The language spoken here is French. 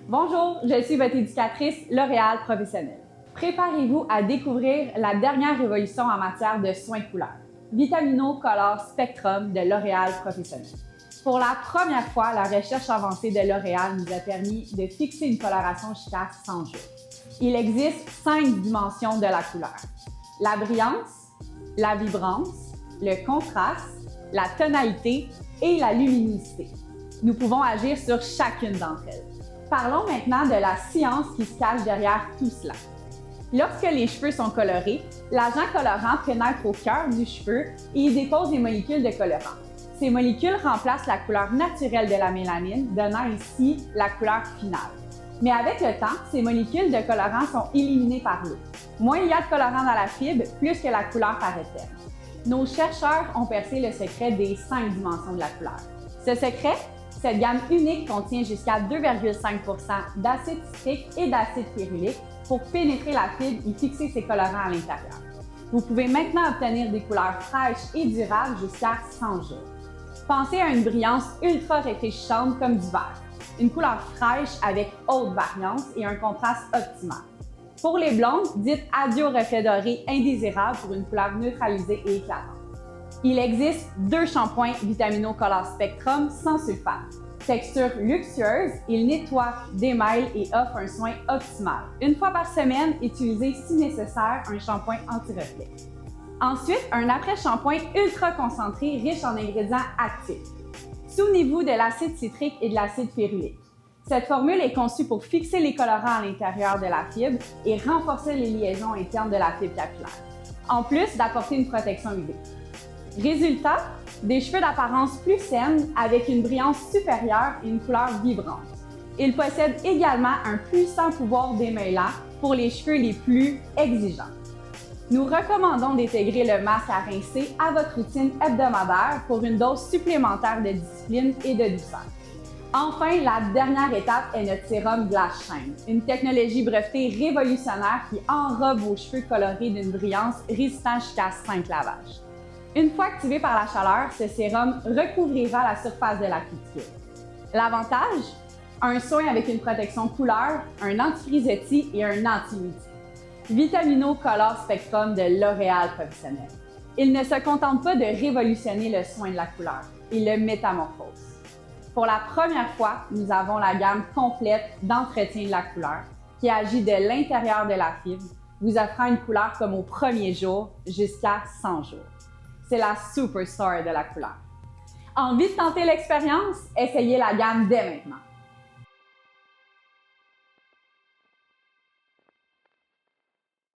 Bonjour, je suis votre éducatrice L'Oréal Professionnelle. Préparez-vous à découvrir la dernière révolution en matière de soins couleurs, Vitamino Color Spectrum de L'Oréal Professionnelle. Pour la première fois, la recherche avancée de L'Oréal nous a permis de fixer une coloration efficace sans jour. Il existe 5 dimensions de la couleur: la brillance, la vibrance, le contraste, la tonalité et la luminosité. Nous pouvons agir sur chacune d'entre elles. Parlons maintenant de la science qui se cache derrière tout cela. Lorsque les cheveux sont colorés, l'agent colorant pénètre au cœur du cheveu et y dépose des molécules de colorant. Ces molécules remplacent la couleur naturelle de la mélanine, donnant ainsi la couleur finale. Mais avec le temps, ces molécules de colorant sont éliminées par l'eau. Moins il y a de colorant dans la fibre, plus que la couleur paraît terne. Nos chercheurs ont percé le secret des 5 dimensions de la couleur. Ce secret, cette gamme unique contient jusqu'à 2,5 % d'acide citrique et d'acide férulique pour pénétrer la fibre et fixer ses colorants à l'intérieur. Vous pouvez maintenant obtenir des couleurs fraîches et durables jusqu'à 100 jours. Pensez à une brillance ultra réfléchissante comme du vert, une couleur fraîche avec haute variance et un contraste optimal. Pour les blondes, dites adieu aux reflets dorés indésirables pour une couleur neutralisée et éclatante. Il existe 2 shampoings Vitamino Color Spectrum sans sulfate. Texture luxueuse, il nettoie, démêle et offre un soin optimal. Une fois par semaine, utilisez si nécessaire un shampoing anti-reflet. Ensuite, un après-shampoing ultra concentré riche en ingrédients actifs. Souvenez-vous de l'acide citrique et de l'acide férulique. Cette formule est conçue pour fixer les colorants à l'intérieur de la fibre et renforcer les liaisons internes de la fibre capillaire, en plus d'apporter une protection UV. Résultat, des cheveux d'apparence plus saine avec une brillance supérieure et une couleur vibrante. Il possède également un puissant pouvoir démêlant pour les cheveux les plus exigeants. Nous recommandons d'intégrer le masque à rincer à votre routine hebdomadaire pour une dose supplémentaire de discipline et de douceur. Enfin, la dernière étape est notre sérum Glass Shine, une technologie brevetée révolutionnaire qui enrobe vos cheveux colorés d'une brillance résistant jusqu'à 5 lavages. Une fois activé par la chaleur, ce sérum recouvrira la surface de la cuticule. L'avantage? Un soin avec une protection couleur, un anti-frissetis et un anti-humidité. Vitamino Color Spectrum de L'Oréal Professionnelle. Il ne se contente pas de révolutionner le soin de la couleur, il le métamorphose. Pour la première fois, nous avons la gamme complète d'entretien de la couleur qui agit de l'intérieur de la fibre, vous offrant une couleur comme au premier jour jusqu'à 100 jours. C'est la superstar de la couleur. Envie de tenter l'expérience? Essayez la gamme dès maintenant.